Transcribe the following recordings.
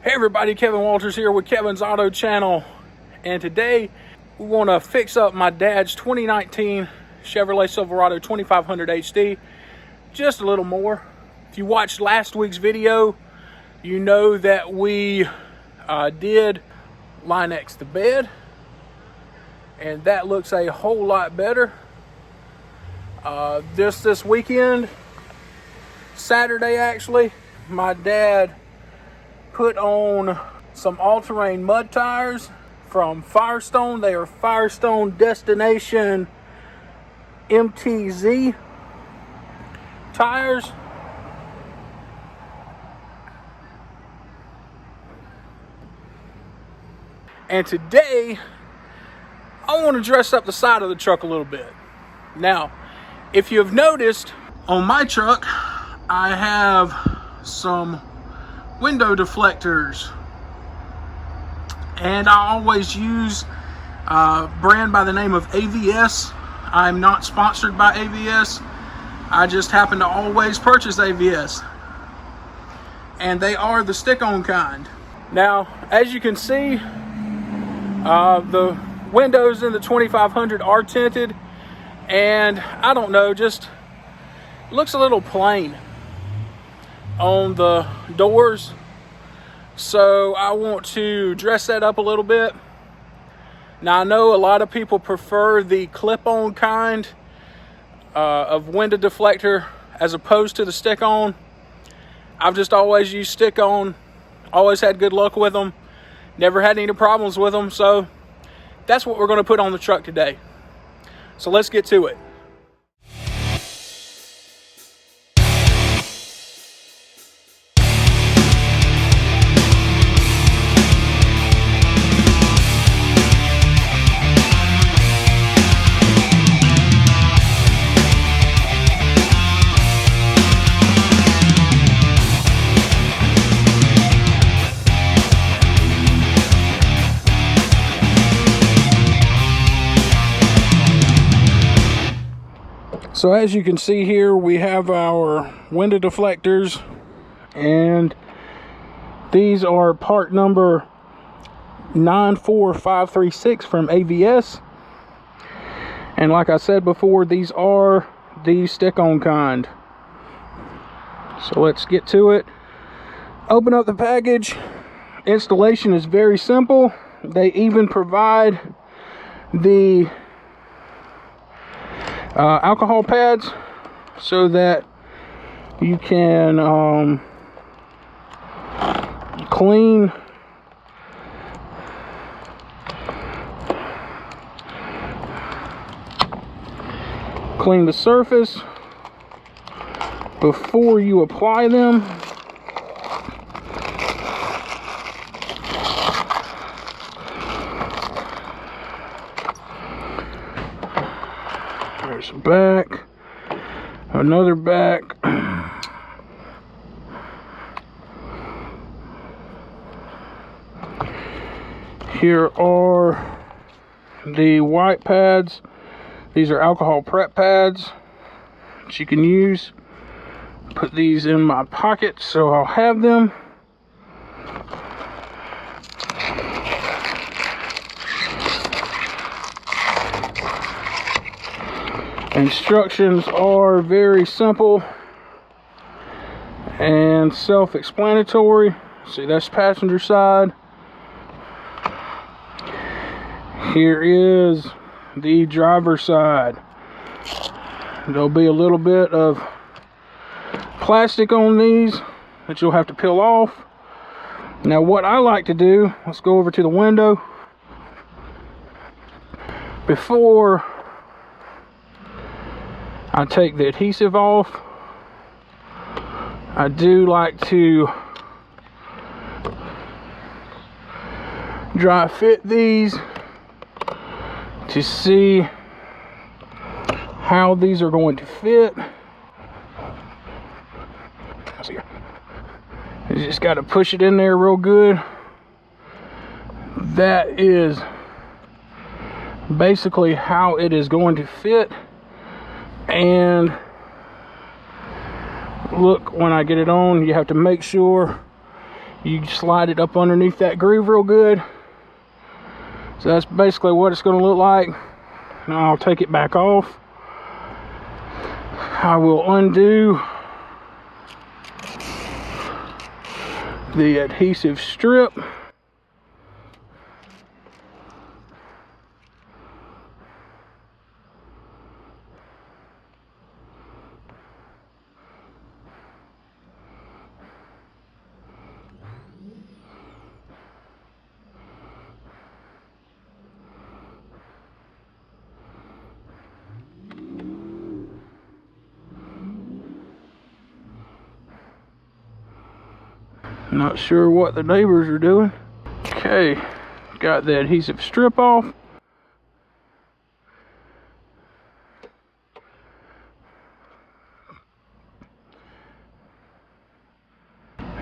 Hey everybody, Kevin Walters here with Kevin's Auto Channel, and today we want to fix up my dad's 2019 Chevrolet Silverado 2500 HD just a little more. If you watched last week's video, you know that we did Line-X the bed, and that looks a whole lot better. This weekend, Saturday actually, my dad put on some all-terrain mud tires from Firestone. They are Firestone Destination MTZ tires. And today, I want to dress up the side of the truck a little bit. Now, if you have noticed, on my truck, I have some window deflectors, and I always use a brand by the name of AVS. I'm not sponsored by AVS. I just happen to always purchase AVS, and they are the stick-on kind. Now, as you can see, the windows in the 2500 are tinted, and I don't know, just looks a little plain on the doors, so I want to dress that up a little bit. Now, I know a lot of people prefer the clip-on kind of window deflector as opposed to the stick-on. I've just always used stick-on, always had good luck with them, never had any problems with them, so that's what we're going to put on the truck today. So let's get to it. So as you can see here, we have our window deflectors, and these are part number 94536 from AVS. And like I said before, these are the stick-on kind. So let's get to it. Open up the package. Installation is very simple. They even provide the alcohol pads so that you can clean the surface before you apply them. There's a back, another back. Here are the white pads. These are alcohol prep pads that you can use. Put these in my pocket so I'll have them. Instructions are very simple and self-explanatory. See, that's passenger side. Here is the driver's side. There'll be a little bit of plastic on these that you'll have to peel off. Now, what I like to do, let's go over to the window. Before I take the adhesive off, I do like to dry fit these to see how these are going to fit. You just got to push it in there real good. That is basically how it is going to fit. And look, when I get it on, you have to make sure You slide it up underneath that groove real good. So that's basically what it's going to look like. Now I'll take it back off. I will undo the adhesive strip. Not sure what the neighbors are doing. Okay, got the adhesive strip off.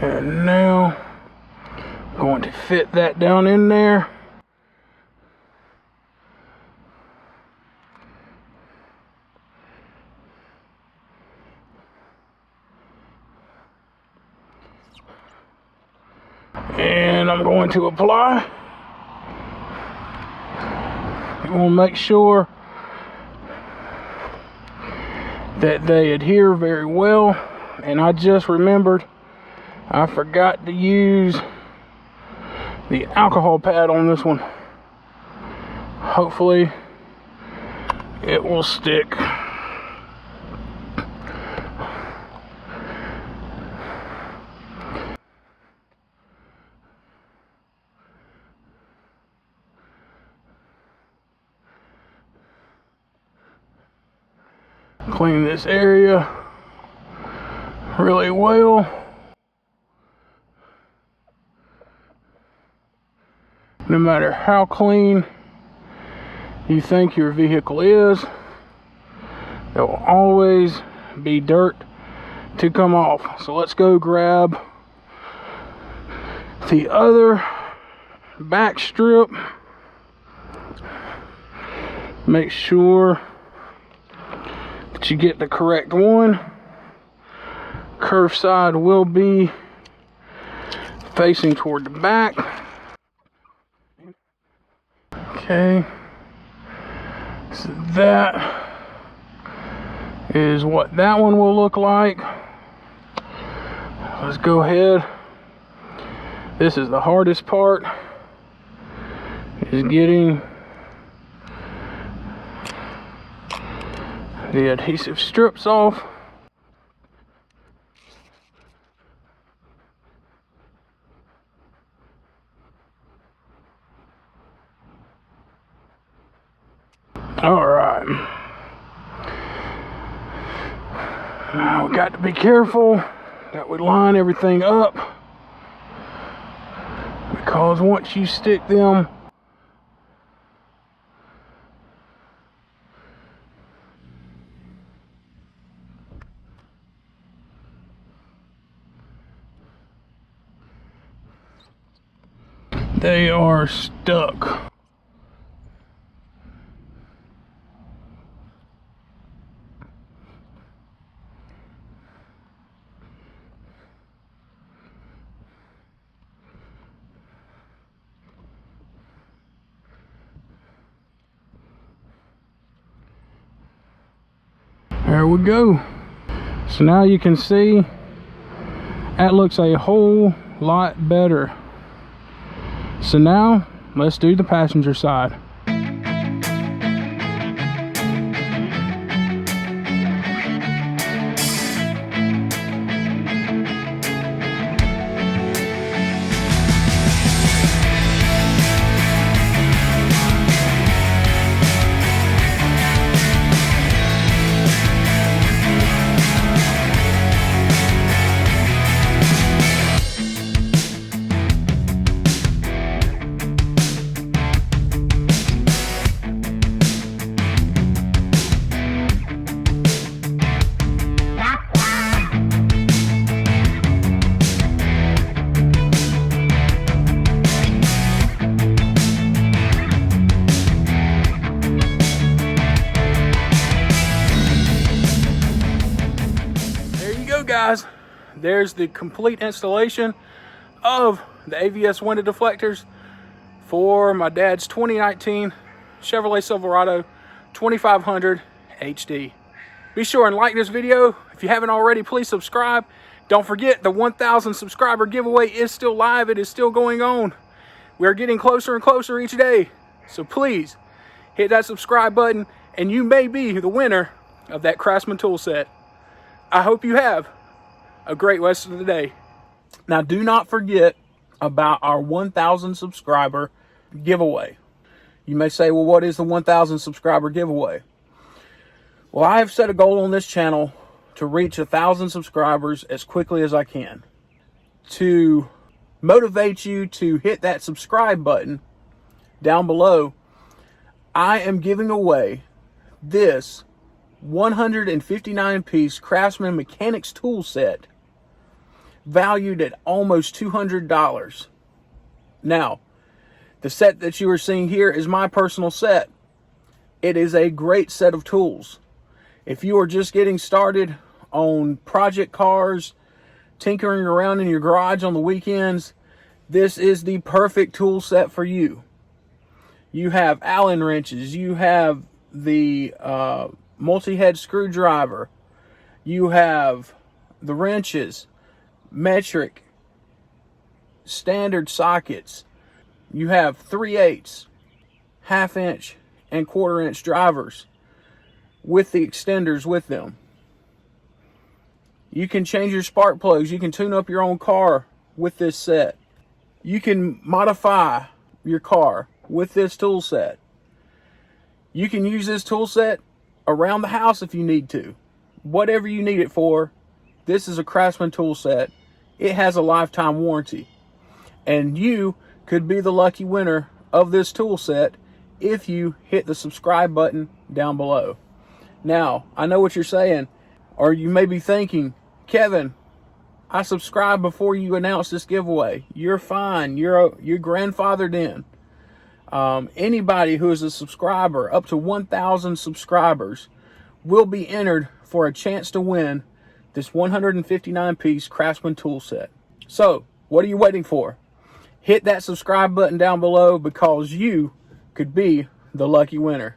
And now I'm going to fit that down in there. And I'm going to apply. I'm going to make sure that they adhere very well. And I just remembered I forgot to use the alcohol pad on this one. Hopefully it will stick. Clean this area really well. No matter how clean you think your vehicle is, there will always be dirt to come off. So let's go grab the other back strip. Make sure that you get the correct one. Curve side will be facing toward the back. Okay, so that is what that one will look like. Let's go ahead. This is the hardest part, is getting the adhesive strips off. All right. Now we got to be careful that we line everything up, because once you stick them they are stuck. There we go. So now you can see that looks a whole lot better. So now let's do the passenger side. Guys, there's the complete installation of the AVS window deflectors for my dad's 2019 Chevrolet Silverado 2500 HD. Be sure and like this video. If you haven't already, please subscribe. Don't forget, the 1,000 subscriber giveaway is still live. It is still going on. We are getting closer and closer each day. So please hit that subscribe button and you may be the winner of that Craftsman tool set. I hope you have a great rest of the day. Now, do not forget about our 1,000 subscriber giveaway. You may say, well, what is the 1,000 subscriber giveaway? Well, I have set a goal on this channel to reach 1,000 subscribers as quickly as I can. To motivate you to hit that subscribe button down below, I am giving away this 159-piece Craftsman mechanics tool set valued at almost $200. Now, the set that you are seeing here is my personal set. It is a great set of tools. If you are just getting started on project cars, tinkering around in your garage on the weekends, this is the perfect tool set for you. You have Allen wrenches, you have the multi-head screwdriver, you have the wrenches, metric, standard sockets, you have 3/8, half-inch, and quarter-inch drivers with the extenders with them. You can change your spark plugs. You can tune up your own car with this set. You can modify your car with this tool set. You can use this tool set around the house if you need to. Whatever you need it for, this is a Craftsman tool set. It has a lifetime warranty. And you could be the lucky winner of this tool set if you hit the subscribe button down below. Now, I know what you're saying, or you may be thinking, Kevin, I subscribed before you announced this giveaway. You're fine. You're grandfathered in. Anybody who is a subscriber, up to 1,000 subscribers, will be entered for a chance to win this 159-piece Craftsman tool set. So, what are you waiting for? Hit that subscribe button down below because you could be the lucky winner.